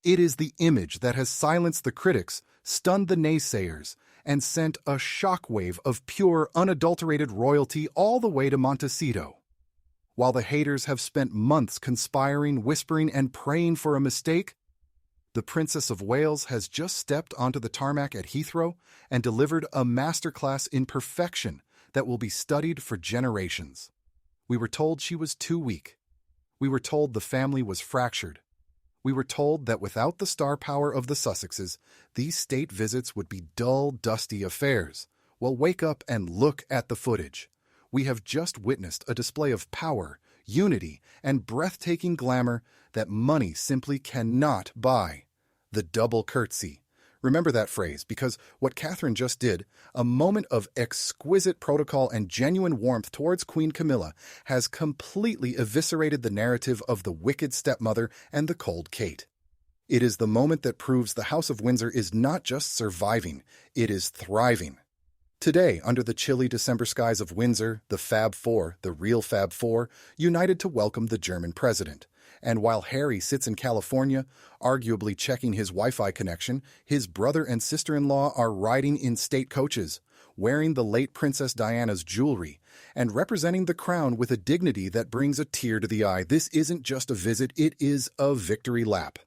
It is the image that has silenced the critics, stunned the naysayers, and sent a shockwave of pure, unadulterated royalty all the way to Montecito. While the haters have spent months conspiring, whispering, and praying for a mistake, the Princess of Wales has just stepped onto the tarmac at Heathrow and delivered a masterclass in perfection that will be studied for generations. We were told she was too weak. We were told the family was fractured. We were told that without the star power of the Sussexes, these state visits would be dull, dusty affairs. Well, wake up and look at the footage. We have just witnessed a display of power, unity, and breathtaking glamour that money simply cannot buy. The double curtsy. Remember that phrase, because what Catherine just did, a moment of exquisite protocol and genuine warmth towards Queen Camilla, has completely eviscerated the narrative of the wicked stepmother and the cold Kate. It is the moment that proves the House of Windsor is not just surviving, it is thriving. Today, under the chilly December skies of Windsor, the Fab Four, the real Fab Four, united to welcome the German president. And while Harry sits in California, arguably checking his Wi-Fi connection, his brother and sister-in-law are riding in state coaches, wearing the late Princess Diana's jewelry, and representing the crown with a dignity that brings a tear to the eye. This isn't just a visit, it is a victory lap.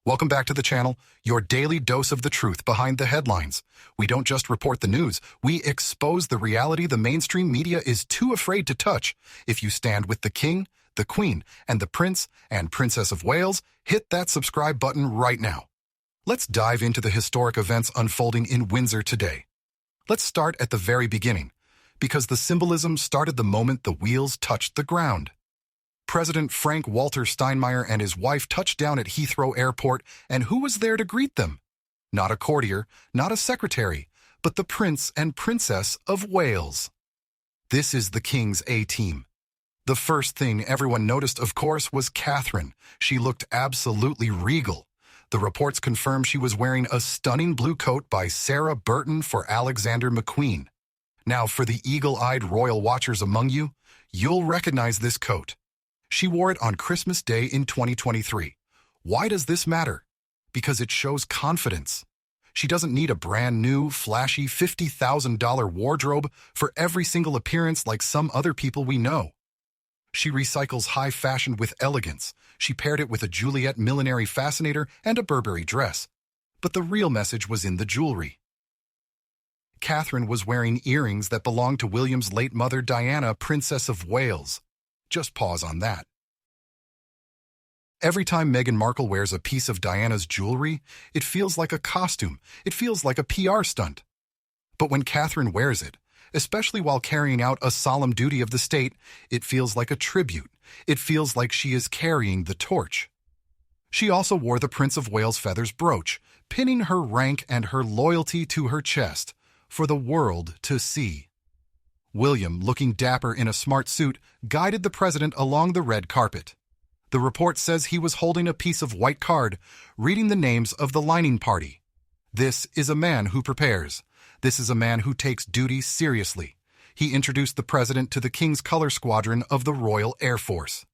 Welcome back to the channel, your daily dose of the truth behind the headlines. We don't just report the news, we expose the reality the mainstream media is too afraid to touch. If you stand with the king, the Queen, and the Prince and Princess of Wales, hit that subscribe button right now. Let's dive into the historic events unfolding in Windsor today. Let's start at the very beginning, because the symbolism started the moment the wheels touched the ground. President Frank Walter Steinmeier and his wife touched down at Heathrow Airport, and who was there to greet them? Not a courtier, not a secretary, but the Prince and Princess of Wales. This is the King's A-team. The first thing everyone noticed, of course, was Catherine. She looked absolutely regal. The reports confirm she was wearing a stunning blue coat by Sarah Burton for Alexander McQueen. Now, for the eagle-eyed royal watchers among you, you'll recognize this coat. She wore it on Christmas Day in 2023. Why does this matter? Because it shows confidence. She doesn't need a brand new, flashy $50,000 wardrobe for every single appearance like some other people we know. She recycles high fashion with elegance. She paired it with a Juliet millinery fascinator and a Burberry dress. But the real message was in the jewelry. Catherine was wearing earrings that belonged to William's late mother, Diana, Princess of Wales. Just pause on that. Every time Meghan Markle wears a piece of Diana's jewelry, it feels like a costume. It feels like a PR stunt. But when Catherine wears it, especially while carrying out a solemn duty of the state, it feels like a tribute. It feels like she is carrying the torch. She also wore the Prince of Wales feathers brooch, pinning her rank and her loyalty to her chest, for the world to see. William, looking dapper in a smart suit, guided the president along the red carpet. The report says he was holding a piece of white card, reading the names of the lining party. This is a man who prepares. This is a man who takes duty seriously. He introduced the president to the King's Color Squadron of the Royal Air Force.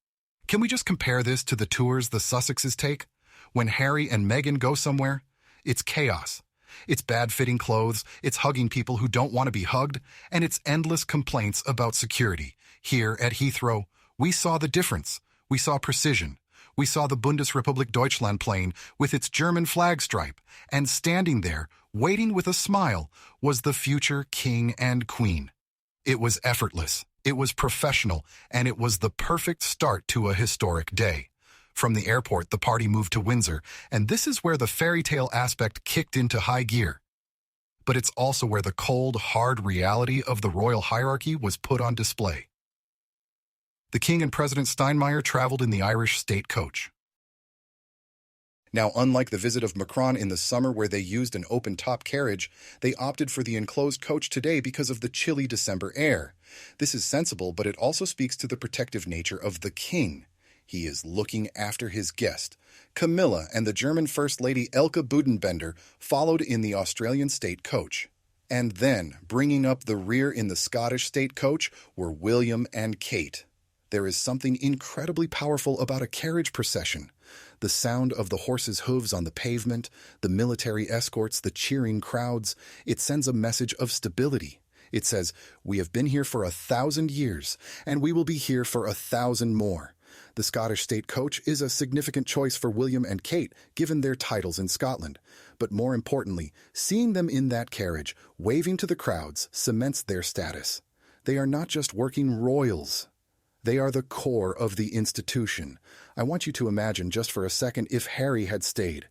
Can we just compare this to the tours the Sussexes take? When Harry and Meghan go somewhere, it's chaos. It's bad-fitting clothes, it's hugging people who don't want to be hugged, and it's endless complaints about security. Here at Heathrow, we saw the difference. We saw precision. We saw the Bundesrepublik Deutschland plane with its German flag stripe, and standing there, waiting with a smile, was the future king and queen. It was effortless, it was professional, and it was the perfect start to a historic day. From the airport, the party moved to Windsor, and this is where the fairy tale aspect kicked into high gear. But it's also where the cold, hard reality of the royal hierarchy was put on display. The King and President Steinmeier traveled in the Irish state coach. Now, unlike the visit of Macron in the summer where they used an open-top carriage, they opted for the enclosed coach today because of the chilly December air. This is sensible, but it also speaks to the protective nature of the king. He is looking after his guest. Camilla and the German First Lady Elke Budenbender followed in the Australian state coach. And then, bringing up the rear in the Scottish state coach, were William and Kate. There is something incredibly powerful about a carriage procession. The sound of the horses' hooves on the pavement, the military escorts, the cheering crowds, it sends a message of stability. It says, "We have been here for 1,000 years, and we will be here for 1,000 more." The Scottish state coach is a significant choice for William and Kate, given their titles in Scotland. But more importantly, seeing them in that carriage, waving to the crowds, cements their status. They are not just working royals. They are the core of the institution. I want you to imagine just for a second if Harry had stayed.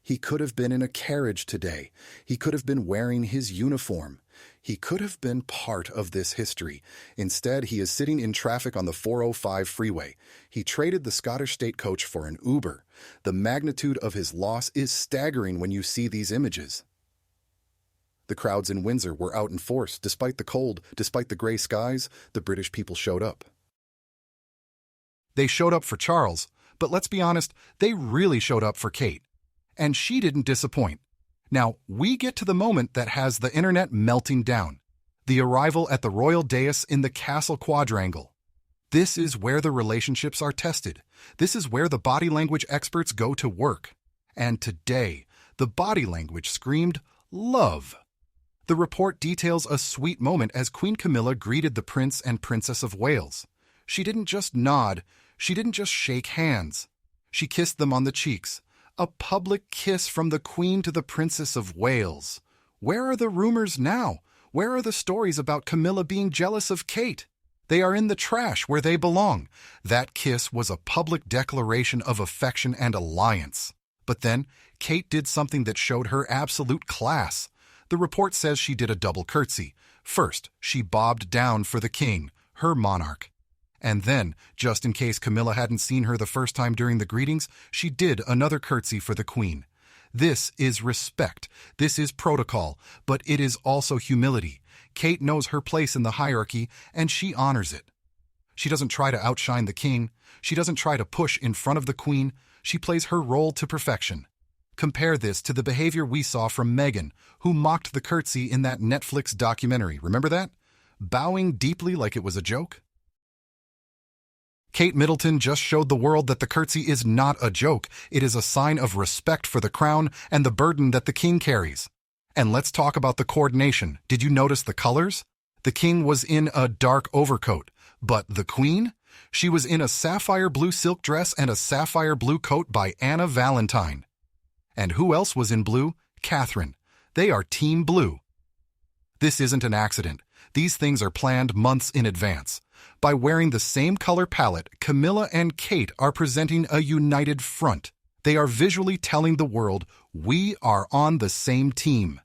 He could have been in a carriage today. He could have been wearing his uniform. He could have been part of this history. Instead, he is sitting in traffic on the 405 freeway. He traded the Scottish state coach for an Uber. The magnitude of his loss is staggering when you see these images. The crowds in Windsor were out in force. Despite the cold, despite the gray skies, the British people showed up. They showed up for Charles, but let's be honest, they really showed up for Kate. And she didn't disappoint. Now, we get to the moment that has the internet melting down. The arrival at the royal dais in the castle quadrangle. This is where the relationships are tested. This is where the body language experts go to work. And today, the body language screamed love. The report details a sweet moment as Queen Camilla greeted the Prince and Princess of Wales. She didn't just nod, she didn't just shake hands. She kissed them on the cheeks. A public kiss from the Queen to the Princess of Wales. Where are the rumors now? Where are the stories about Camilla being jealous of Kate? They are in the trash where they belong. That kiss was a public declaration of affection and alliance. But then, Kate did something that showed her absolute class. The report says she did a double curtsy. First, she bobbed down for the king, her monarch. And then, just in case Camilla hadn't seen her the first time during the greetings, she did another curtsy for the queen. This is respect. This is protocol, but it is also humility. Kate knows her place in the hierarchy, and she honors it. She doesn't try to outshine the king. She doesn't try to push in front of the queen. She plays her role to perfection. Compare this to the behavior we saw from Meghan, who mocked the curtsy in that Netflix documentary. Remember that? Bowing deeply like it was a joke? Kate Middleton just showed the world that the curtsy is not a joke. It is a sign of respect for the crown and the burden that the king carries. And let's talk about the coordination. Did you notice the colors? The king was in a dark overcoat, but the queen? She was in a sapphire blue silk dress and a sapphire blue coat by Anna Valentine. And who else was in blue? Catherine. They are Team Blue. This isn't an accident. These things are planned months in advance. By wearing the same color palette, Camilla and Kate are presenting a united front. They are visually telling the world, we are on the same team.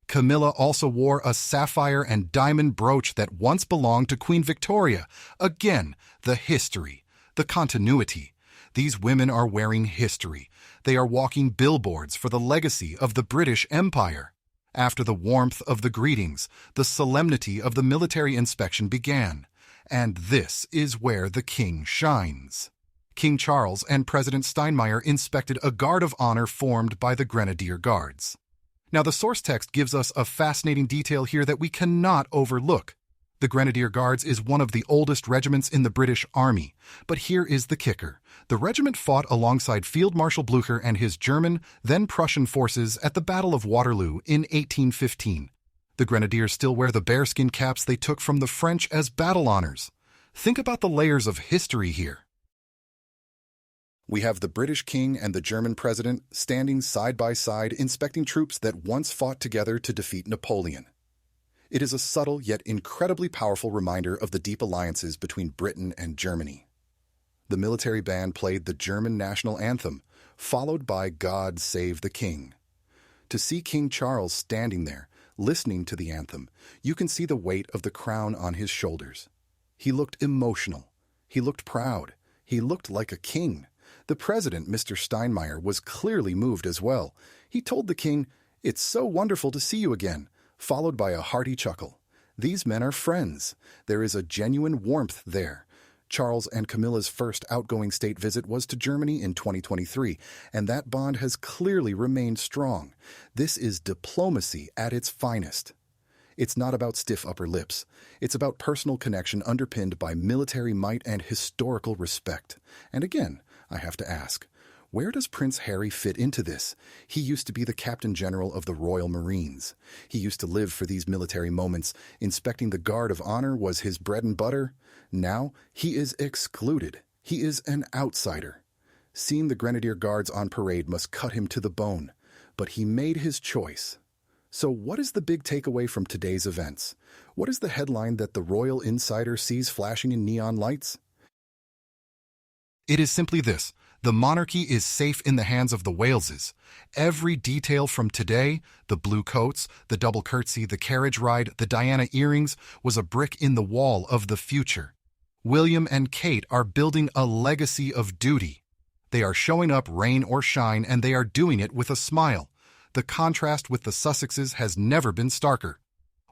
Camilla also wore a sapphire and diamond brooch that once belonged to Queen Victoria. Again, the history, the continuity. These women are wearing history. They are walking billboards for the legacy of the British Empire. After the warmth of the greetings, the solemnity of the military inspection began. And this is where the king shines. King Charles and President Steinmeier inspected a guard of honor formed by the Grenadier Guards. Now, the source text gives us a fascinating detail here that we cannot overlook. The Grenadier Guards is one of the oldest regiments in the British Army. But here is the kicker. The regiment fought alongside Field Marshal Blücher and his German, then Prussian forces at the Battle of Waterloo in 1815. The Grenadiers still wear the bearskin caps they took from the French as battle honors. Think about the layers of history here. We have the British king and the German president standing side by side inspecting troops that once fought together to defeat Napoleon. It is a subtle yet incredibly powerful reminder of the deep alliances between Britain and Germany. The military band played the German national anthem, followed by God Save the King. To see King Charles standing there, listening to the anthem, you can see the weight of the crown on his shoulders. He looked emotional. He looked proud. He looked like a king. The president, Mr. Steinmeier, was clearly moved as well. He told the king, "It's so wonderful to see you again," followed by a hearty chuckle. These men are friends. There is a genuine warmth there. Charles and Camilla's first outgoing state visit was to Germany in 2023, and that bond has clearly remained strong. This is diplomacy at its finest. It's not about stiff upper lips. It's about personal connection underpinned by military might and historical respect. And again, I have to ask, Where does Prince Harry fit into this? He used to be the Captain General of the Royal Marines. He used to live for these military moments. Inspecting the Guard of Honor was his bread and butter. Now, he is excluded. He is an outsider. Seeing the Grenadier Guards on parade must cut him to the bone. But he made his choice. So what is the big takeaway from today's events? What is the headline that the royal insider sees flashing in neon lights? It is simply this: the monarchy is safe in the hands of the Waleses. Every detail from today, the blue coats, the double curtsy, the carriage ride, the Diana earrings, was a brick in the wall of the future. William and Kate are building a legacy of duty. They are showing up rain or shine, and they are doing it with a smile. The contrast with the Sussexes has never been starker.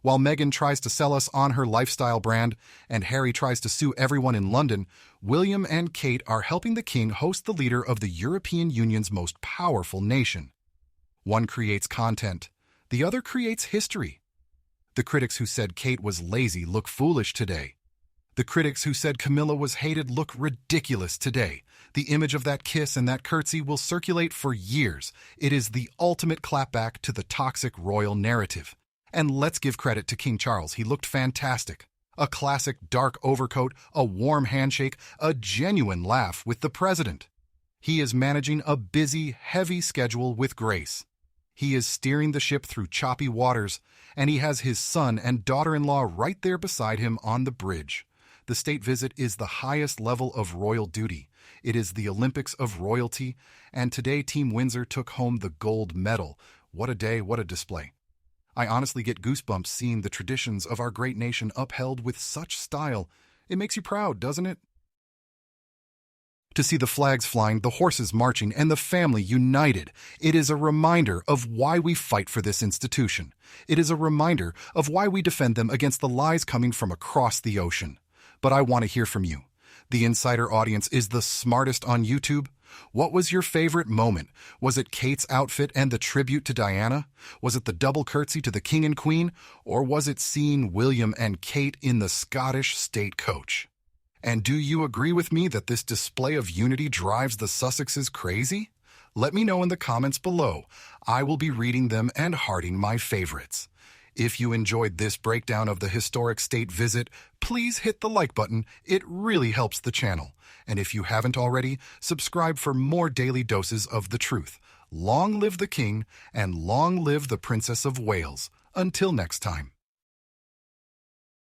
While Meghan tries to sell us on her lifestyle brand and Harry tries to sue everyone in London, William and Kate are helping the king host the leader of the European Union's most powerful nation. One creates content, the other creates history. The critics who said Kate was lazy look foolish today. The critics who said Camilla was hated look ridiculous today. The image of that kiss and that curtsy will circulate for years. It is the ultimate clapback to the toxic royal narrative. And let's give credit to King Charles. He looked fantastic. A classic dark overcoat, a warm handshake, a genuine laugh with the president. He is managing a busy, heavy schedule with grace. He is steering the ship through choppy waters, and he has his son and daughter-in-law right there beside him on the bridge. The state visit is the highest level of royal duty. It is the Olympics of royalty, and today Team Windsor took home the gold medal. What a day, what a display. I honestly get goosebumps seeing the traditions of our great nation upheld with such style. It makes you proud, doesn't it? To see the flags flying, the horses marching, and the family united, it is a reminder of why we fight for this institution. It is a reminder of why we defend them against the lies coming from across the ocean. But I want to hear from you. The insider audience is the smartest on YouTube. What was your favorite moment? Was it Kate's outfit and the tribute to Diana? Was it the double curtsy to the king and queen? Or was it seeing William and Kate in the Scottish state coach? And do you agree with me that this display of unity drives the Sussexes crazy? Let me know in the comments below. I will be reading them and hearting my favorites. If you enjoyed this breakdown of the historic state visit, please hit the like button. It really helps the channel. And if you haven't already, subscribe for more daily doses of the truth. Long live the king, and long live the Princess of Wales. Until next time.